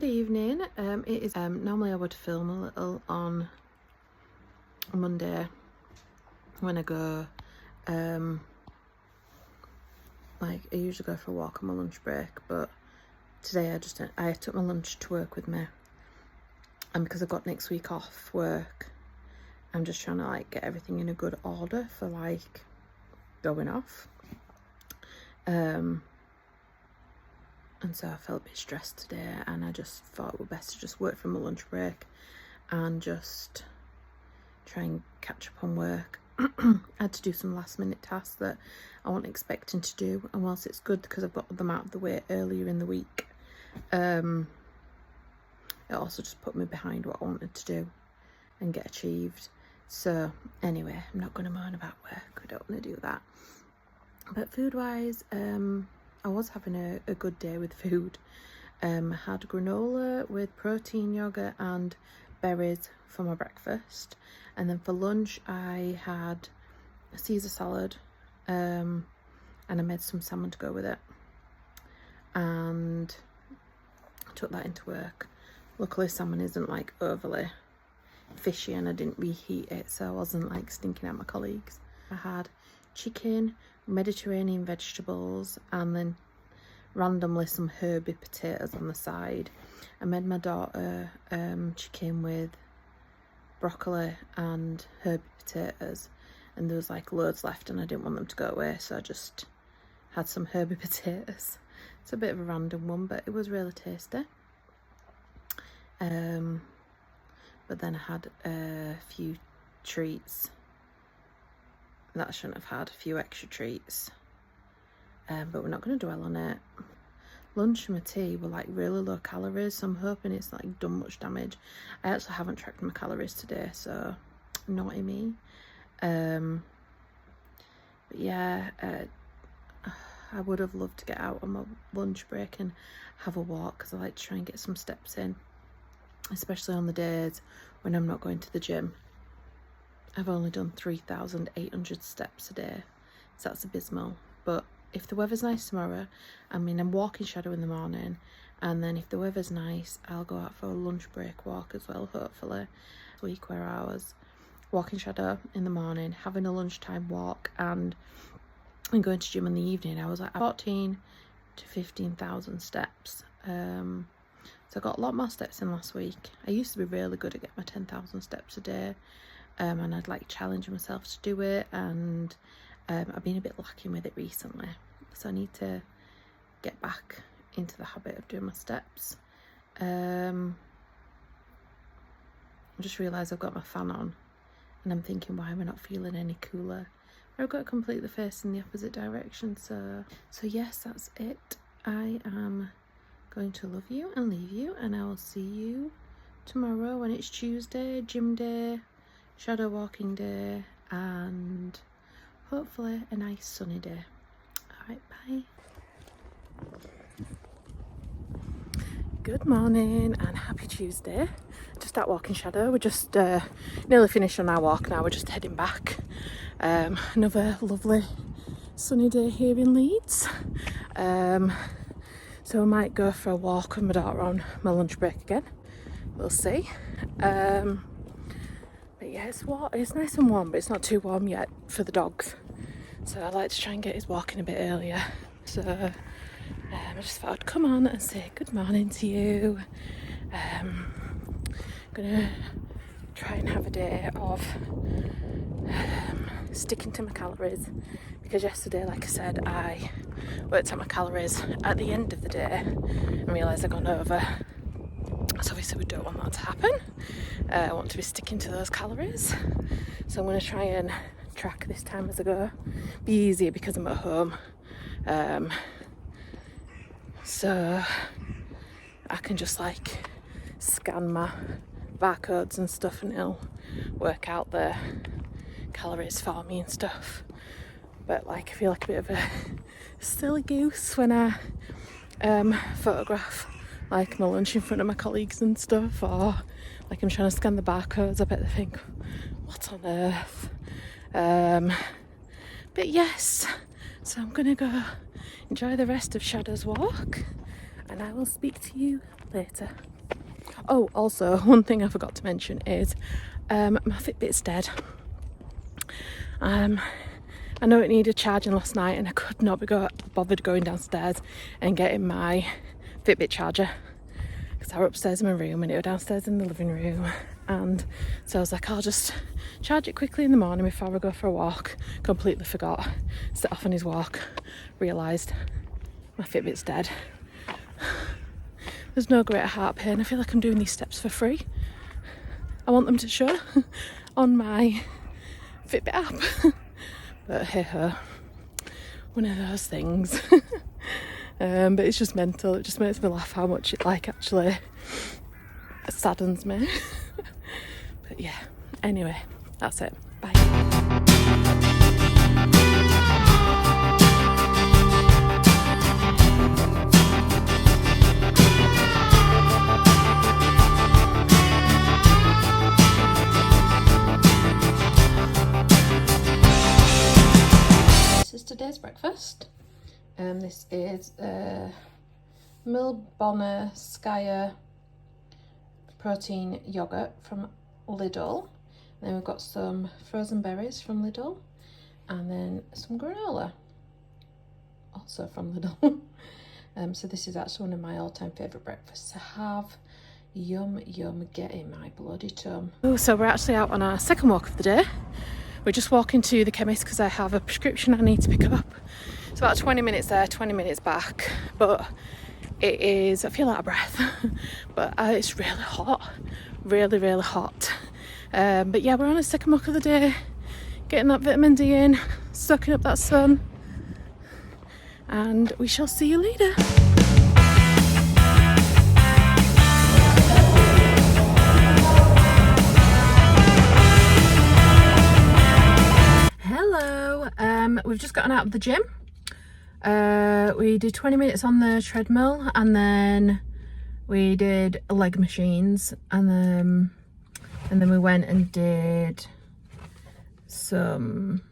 Good evening. It is normally I would film a little on Monday when I go like I usually go for a walk on my lunch break, but today I took my lunch to work with me, and because I've got next week off work, I'm just trying to like get everything in a good order for like going off. And so I felt a bit stressed today, and I just thought it would best to just work from my lunch break and just try and catch up on work. I had to do some last minute tasks that I wasn't expecting to do, and whilst it's good because I've got them out of the way earlier in the week, it also just put me behind what I wanted to do and get achieved. So anyway, I'm not going to moan about work, I don't want to do that. But food wise, I was having a good day with food. I had granola with protein yogurt and berries for my breakfast, and then for lunch I had a Caesar salad, and I made some salmon to go with it, and I took that into work. Luckily salmon isn't like overly fishy, and I didn't reheat it, so I wasn't like stinking at my colleagues. I had chicken, Mediterranean vegetables, and then randomly some herby potatoes on the side. I made my daughter chicken with broccoli and herby potatoes, and there was like loads left and I didn't want them to go away, so I just had some herby potatoes. It's a bit of a random one, but it was really tasty. But then I had a few treats that I shouldn't have had, a few extra treats, but we're not going to dwell on it. Lunch and my tea were like really low calories, so I'm hoping it's like done much damage. I actually haven't tracked my calories today, so naughty me. But yeah, I would have loved to get out on my lunch break and have a walk, because I like to try and get some steps in, especially on the days when I'm not going to the gym. I've only done 3,800 steps a day, so that's abysmal. But if the weather's nice tomorrow, I mean, I'm walking shadow in the morning, and then if the weather's nice, I'll go out for a lunch break walk as well, hopefully. Week where I was walking shadow in the morning, having a lunchtime walk, and going to gym in the evening. I was like 14 to 15,000 steps. So I got a lot more steps in last week. I used to be really good at getting my 10,000 steps a day. And I'd like challenge myself to do it, and I've been a bit lacking with it recently, so I need to get back into the habit of doing my steps. I just realised I've got my fan on, and I'm thinking, why am I not feeling any cooler? I've got to completely face in the opposite direction. So yes, that's it. I am going to love you and leave you, and I will see you tomorrow when it's Tuesday, gym day, shadow walking day, and hopefully a nice sunny day. Alright, bye. Good morning and happy Tuesday. Just out walking shadow. We're just nearly finished on our walk now. We're just heading back. Another lovely sunny day here in Leeds. So I might go for a walk with my daughter on my lunch break again. We'll see. But yeah, it's nice and warm, but it's not too warm yet for the dogs. So I like to try and get his walking a bit earlier. So I just thought I'd come on and say good morning to you. Gonna try and have a day of sticking to my calories, because yesterday, like I said, I worked out my calories at the end of the day and realised I'd gone over. So obviously we don't want that to happen. I want to be sticking to those calories, so I'm going to try and track this time as I go. Be easier because I'm at home, so I can just like scan my barcodes and stuff, and it'll work out the calories for me and stuff. But like I feel like a bit of a silly goose when I photograph like my lunch in front of my colleagues and stuff, or like I'm trying to scan the barcodes. I bet they think, what on earth? But yes, so I'm gonna go enjoy the rest of Shadow's walk, and I will speak to you later. Oh, also, one thing I forgot to mention is my Fitbit's dead. I know it needed charging last night and I could not be bothered going downstairs and getting my Fitbit charger because I was upstairs in my room and it was downstairs in the living room, and so I was like, I'll just charge it quickly in the morning before I go for a walk. Completely forgot, set off on his walk, realised my Fitbit's dead. There's no greater heart pain. I feel like I'm doing these steps for free. I want them to show on my Fitbit app. But hey ho, one of those things. But it's just mental. It just makes me laugh how much it actually saddens me. But yeah, anyway, that's it. Bye. Today's breakfast. This is Milbonner Skyer protein yogurt from Lidl. And then we've got some frozen berries from Lidl, and then some granola, also from Lidl. So this is actually one of my all-time favourite breakfasts to have. Yum yum, get in my bloody tum. Oh, so we're actually out on our second walk of the day. We're just walking to the chemist because I have a prescription I need to pick up. It's about 20 minutes there, 20 minutes back, but it is, I feel out of breath, but it's really hot, really hot. But yeah, we're on a second walk of the day, getting that vitamin D in, soaking up that sun, and we shall see you later. We've just gotten out of the gym. We did 20 minutes on the treadmill, and then we did leg machines, and then we went and did some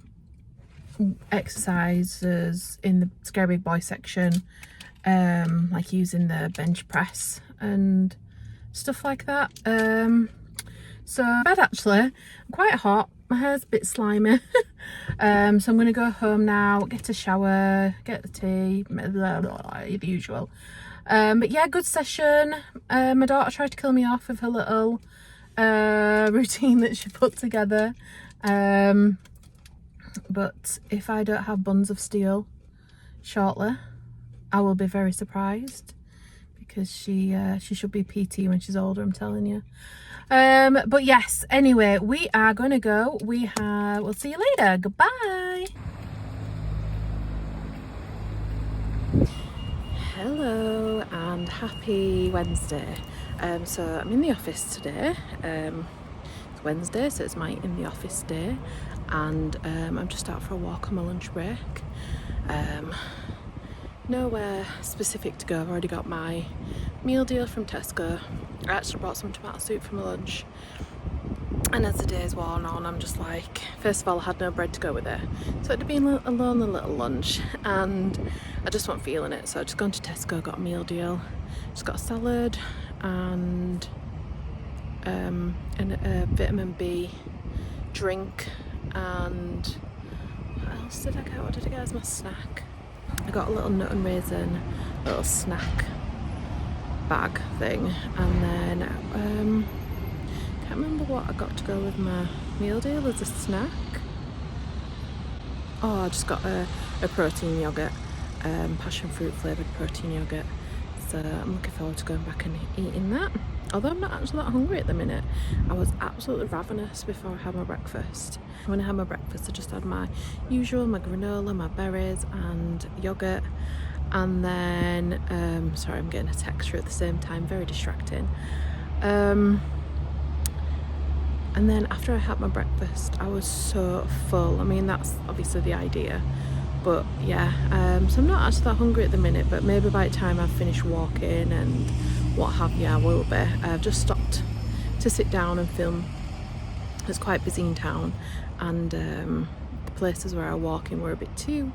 exercises in the Scary Big Boy section, like using the bench press and stuff like that. So bed actually, I'm quite hot. My hair's a bit slimy. So I'm going to go home now, get a shower, get the tea, blah, blah, blah, the usual. But yeah, good session. My daughter tried to kill me off with her little routine that she put together. But if I don't have buns of steel shortly, I will be very surprised, because she should be PT when she's older, I'm telling you. But yes, anyway, we are going to go. We'll see you later. Goodbye. Hello and happy Wednesday. So I'm in the office today. It's Wednesday, so it's my in the office day, and I'm just out for a walk on my lunch break. Nowhere specific to go. I've already got my meal deal from Tesco. I actually brought some tomato soup for my lunch, and as the day's worn on, I'm just like, first of all, I had no bread to go with it, so it'd been a lonely little lunch, and I just wasn't feeling it, so I just gone to Tesco, got a meal deal, just got a salad and a vitamin B drink, and what else did I get? What did I get as my snack? I got a little nut and raisin little snack bag thing, and then can't remember what I got to go with my meal deal as a snack. Oh, I just got a protein yoghurt, passion fruit flavoured protein yoghurt, so I'm looking forward to going back and eating that, although I'm not actually that hungry at the minute. I was absolutely ravenous before I had my breakfast. When I had my breakfast, I just had my usual, my granola, my berries and yoghurt, and then sorry, I'm getting a text through at the same time, very distracting. And then after I had my breakfast, I was so full. I mean, that's obviously the idea, but yeah, so I'm not actually that hungry at the minute, but maybe by the time I've finished walking and what have you, I will be. I've just stopped to sit down and film. It's quite busy in town, and the places where I walk in were a bit too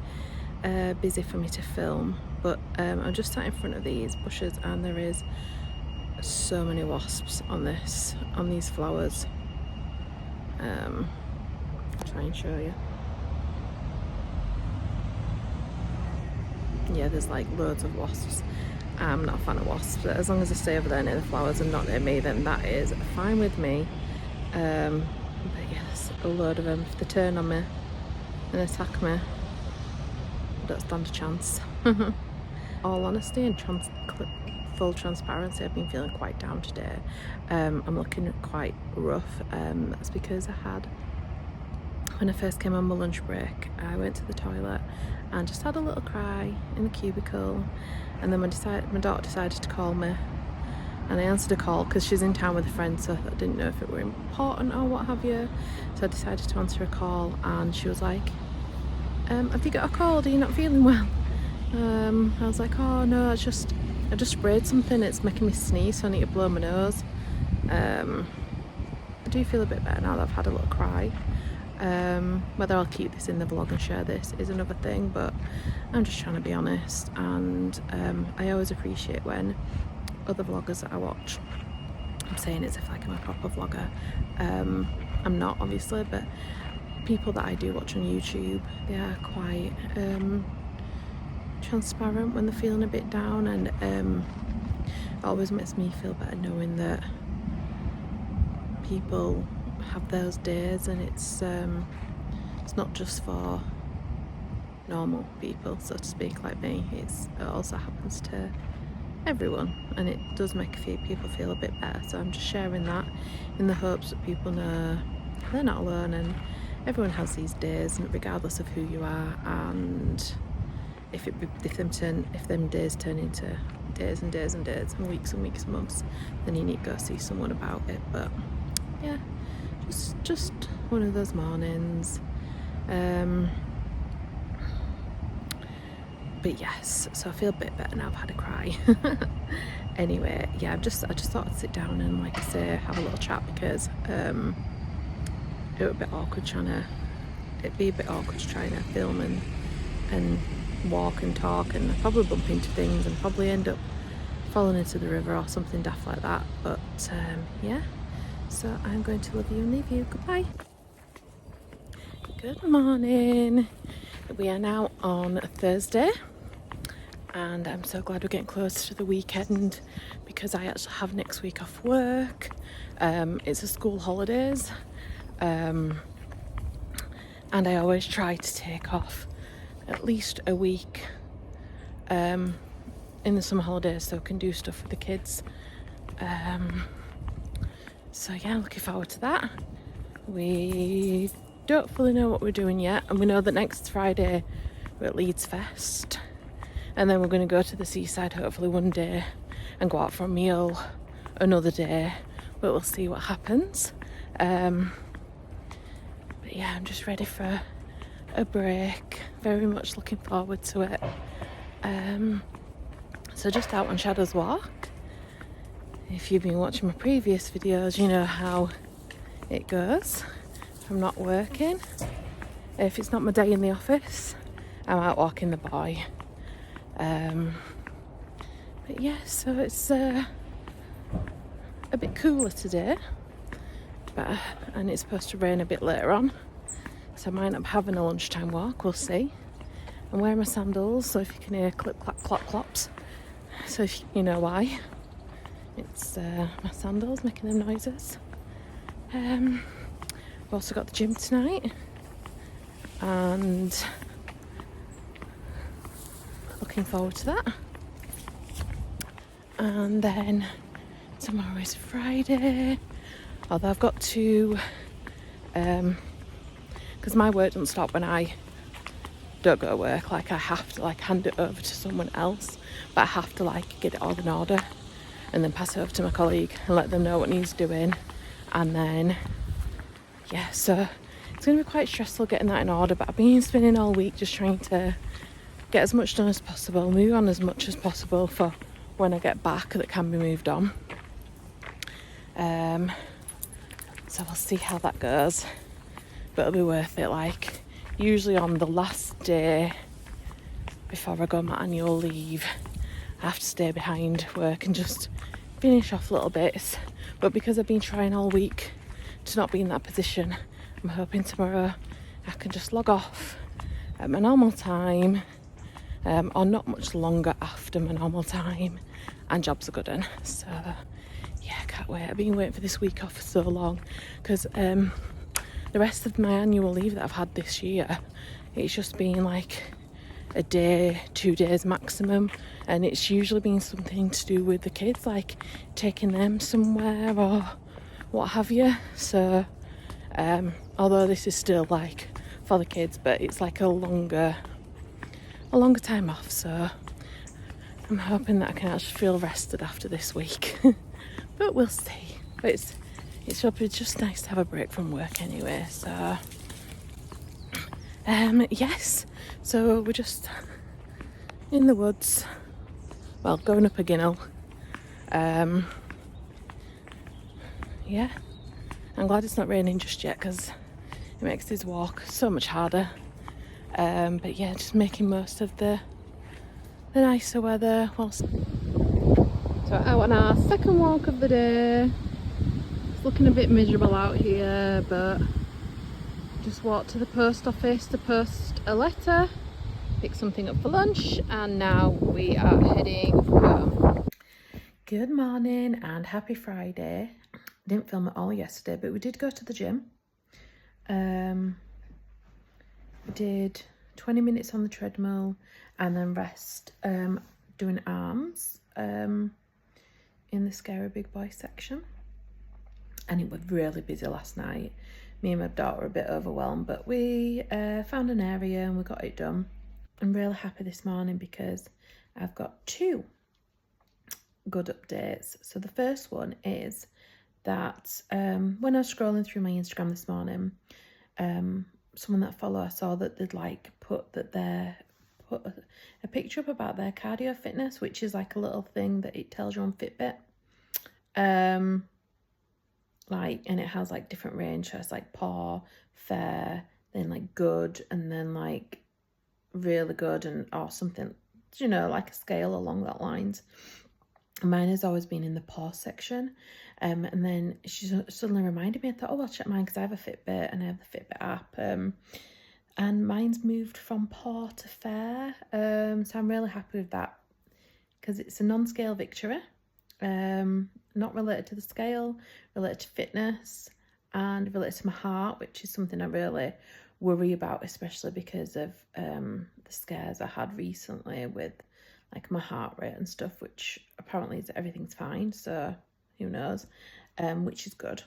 busy for me to film, but I'm just sat in front of these bushes, and there is So many wasps on these flowers. I'll try and show you. Yeah, there's like loads of wasps. I'm not a fan of wasps, but as long as they stay over there near the flowers and not near me, then that is fine with me. But yes, a load of them. If they turn on me and attack me, I don't stand a chance. All honesty and full transparency, I've been feeling quite down today. I'm looking quite rough. That's because when I first came on my lunch break, I went to the toilet and just had a little cry in the cubicle, and then my daughter decided to call me, and I answered a call because she's in town with a friend, so I didn't know if it were important or what have you, so I decided to answer a call, and she was like, have you got a cold, are you not feeling well? I was like, oh no, I just sprayed something, it's making me sneeze, so I need to blow my nose. I do feel a bit better now that I've had a little cry. Whether I'll keep this in the vlog and share this is another thing, but I'm just trying to be honest, and I always appreciate when other vloggers that I watch, I'm saying it's if like I'm a proper vlogger, I'm not obviously, but people that I do watch on YouTube, they are quite transparent when they're feeling a bit down, and it always makes me feel better knowing that people have those days, and it's not just for normal people, so to speak, like me. It also happens to everyone, and it does make people feel a bit better, so I'm just sharing that in the hopes that people know they're not alone, and everyone has these days, and regardless of who you are, and if them days turn into days and days and days and weeks and weeks and months, then you need to go see someone about it. But yeah, just one of those mornings. But yes, so I feel a bit better now. I've had a cry. Anyway, yeah, I just thought I'd sit down and, like I say, have a little chat, because it would be a bit awkward it'd be a bit awkward trying to film and walk and talk, and I'd probably bump into things and probably end up falling into the river or something daft like that. But yeah, so I'm going to love you and leave you. Goodbye. Good morning. We are now on Thursday, and I'm so glad we're getting close to the weekend, because I actually have next week off work. It's a school holidays, and I always try to take off at least a week in the summer holidays so I can do stuff with the kids. So yeah, looking forward to that. We don't fully know what we're doing yet, and we know that next Friday we're at Leeds Fest, and then we're going to go to the seaside hopefully one day and go out for a meal another day, but we'll see what happens. But yeah, I'm just ready for a break, very much looking forward to it. So just out on Shadows Walk. If you've been watching my previous videos, you know how it goes. I'm not working. If it's not my day in the office, I'm out walking the boy. But yeah, so it's a bit cooler today, and it's supposed to rain a bit later on, so I might not be having a lunchtime walk, we'll see. I'm wearing my sandals, so if you can hear clip clap clop clops, so if you know why, it's my sandals making them noises. I've also got the gym tonight, and looking forward to that. And then tomorrow is Friday, although I've got to, because my work doesn't stop when I don't go to work. Like, I have to like hand it over to someone else, but I have to like get it all in order and then pass it over to my colleague and let them know what needs doing. And then yeah, so it's going to be quite stressful getting that in order, but I've been spending all week just trying to get as much done as possible, move on as much as possible for when I get back that can be moved on. So we'll see how that goes, but it'll be worth it. Like, usually on the last day before I go on my annual leave, I have to stay behind work and just finish off little bits, but because I've been trying all week to not be in that position, I'm hoping tomorrow I can just log off at my normal time, or not much longer after my normal time, and jobs are good in. So yeah, I can't wait. I've been waiting for this week off for so long, because the rest of my annual leave that I've had this year, it's just been like a day, 2 days maximum, and it's usually been something to do with the kids, like taking them somewhere or what have you. So although this is still like for the kids, but it's like a longer time off, so I'm hoping that I can actually feel rested after this week. But we'll see. But it's probably just nice to have a break from work anyway. So yes, so we're just in the woods, well, going up a ginnel. Yeah, I'm glad it's not raining just yet, because it makes this walk so much harder. But yeah, just making most of the nicer weather. So out on our second walk of the day. It's looking a bit miserable out here, but just walked to the post office to post a letter, pick something up for lunch, and now we are heading home. Good morning and happy Friday. Didn't film at all yesterday, but we did go to the gym. We did 20 minutes on the treadmill and then rest doing arms in the scary big boy section. And it was really busy last night. Me and my daughter were a bit overwhelmed, but we found an area and we got it done. I'm really happy this morning because I've got 2 good updates. So the first one is that when I was scrolling through my Instagram this morning, someone that I follow, I saw that they'd like put a picture up about their cardio fitness, which is like a little thing that it tells you on Fitbit. And it has like different range. So it's like poor, fair, then like good, and then like really good, and or something, you know, like a scale along that lines. Mine has always been in the poor section. And then she suddenly reminded me, I thought, oh, I'll check mine because I have a Fitbit and I have the Fitbit app. And mine's moved from poor to fair. So I'm really happy with that because it's a non-scale victory. Not related to the scale, related to fitness and related to my heart, which is something I really worry about, especially because of the scares I had recently with like my heart rate and stuff, which apparently everything's fine, so who knows, which is good.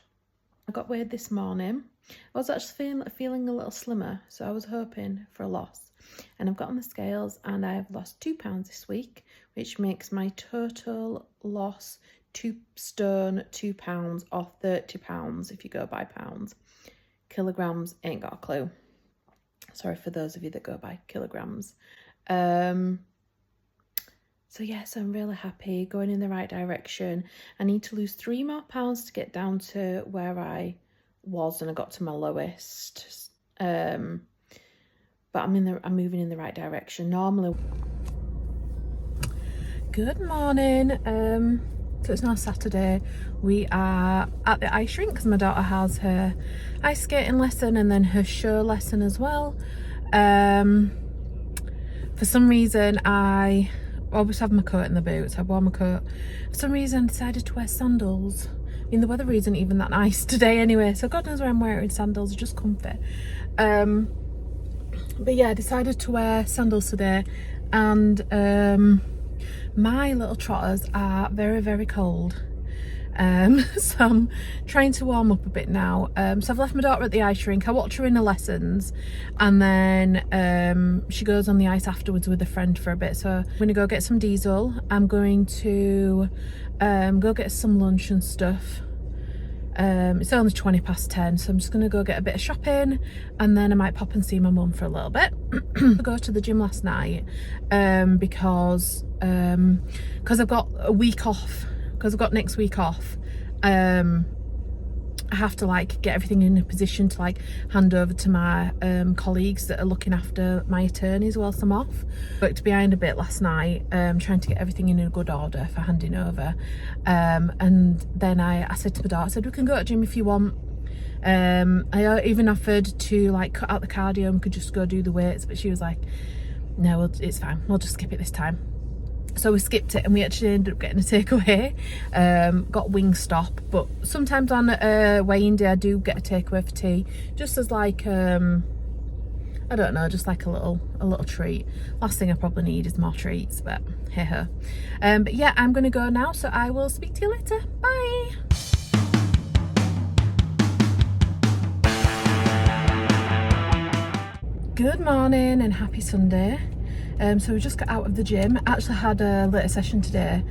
I got weighed this morning. I was actually feeling a little slimmer, so I was hoping for a loss, and I've got on the scales and I've lost 2 pounds this week, which makes my total loss 2 stone 2 pounds, or 30 pounds if you go by pounds. Kilograms, ain't got a clue. Sorry for those of you that go by kilograms. So yes, I'm really happy, going in the right direction. I need to lose 3 more pounds to get down to where I was and I got to my lowest. But I'm moving in the right direction. Normally. Good morning. So it's now Saturday. We are at the ice rink because my daughter has her ice skating lesson and then her show lesson as well. For some reason I always have my coat in the boots. I wore my coat. For some reason I decided to wear sandals. I mean, the weather isn't even that nice today anyway, so God knows why I'm wearing sandals, just comfy. But yeah, I decided to wear sandals today, and my little trotters are very, very cold. So I'm trying to warm up a bit now. So I've left my daughter at the ice rink. I watch her in her lessons, and then she goes on the ice afterwards with a friend for a bit. So I'm gonna go get some diesel. I'm going to go get some lunch and stuff. It's only 10:20, so I'm just gonna go get a bit of shopping, and then I might pop and see my mum for a little bit. I go to the gym last night because I've got a week off, because I've got next week off. I have to like get everything in a position to like hand over to my colleagues that are looking after my attorneys whilst I'm off. Worked behind a bit last night, trying to get everything in a good order for handing over, and then I said to my daughter, I said, we can go to the gym if you want. I even offered to like cut out the cardio and we could just go do the weights, but she was like, no, it's fine, we'll just skip it this time. So we skipped it and we actually ended up getting a takeaway. Got Wingstop, but sometimes on weigh-in day I do get a takeaway for tea, just as like I don't know, just like a little treat. Last thing I probably need is more treats, but hey ho. But yeah, I'm gonna go now, so I will speak to you later. Bye. Good morning and happy Sunday. So we just got out of the gym. I actually had a later session today.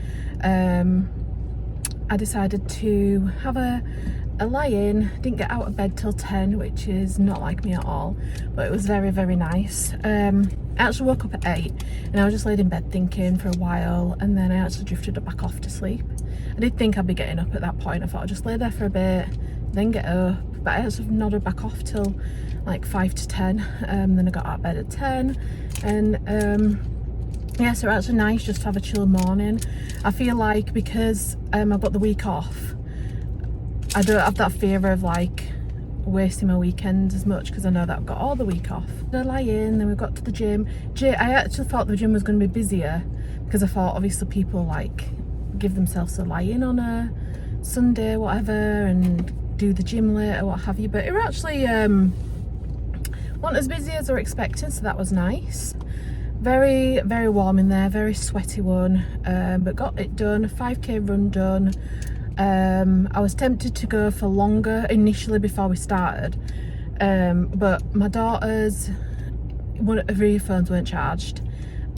I decided to have a lie-in. Didn't get out of bed till 10, which is not like me at all, but it was very, very nice. I actually woke up at 8 and I was just laid in bed thinking for a while, and then I actually drifted back off to sleep. I did think I'd be getting up at that point. I thought I'd just lay there for a bit, then get up, but I actually nodded back off till like 5 to 10. Then I got out of bed at 10, and yeah, so it's actually nice just to have a chill morning. I feel like because I've got the week off, I don't have that fear of like wasting my weekends as much, because I know that I've got all the week off. I lie in, then we got to the gym. I actually thought the gym was going to be busier, because I thought obviously people like give themselves a lie in on a Sunday, whatever, and do the gym late or what have you, but it actually wasn't as busy as I was expecting, so that was nice. Very, very warm in there, very sweaty one, but got it done. 5k run done. I was tempted to go for longer initially before we started, but my daughter's one of her earphones weren't charged,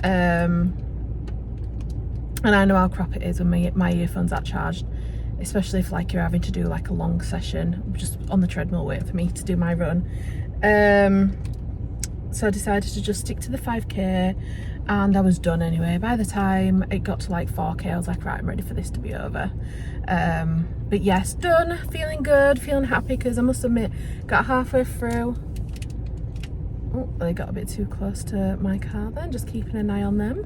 and I know how crap it is when my earphones aren't charged, especially if like you're having to do like a long session just on the treadmill waiting for me to do my run. So I decided to just stick to the 5k, and I was done anyway. By the time it got to like 4k, I was like, right, I'm ready for this to be over. But yes, done, feeling good, feeling happy, because I must admit, got halfway through. Oh, they got a bit too close to my car then, just keeping an eye on them.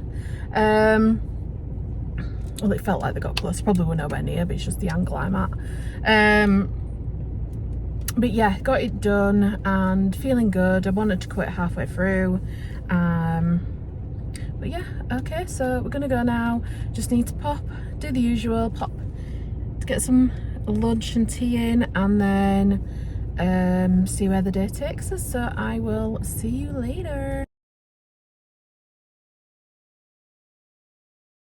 Well, it felt like they got close, probably were nowhere near, but it's just the angle I'm at. But yeah, got it done and feeling good. I wanted to quit halfway through, but yeah, okay, so we're gonna go now. Just need to do the usual, pop to get some lunch and tea in, and then see where the day takes us. So I will see you later.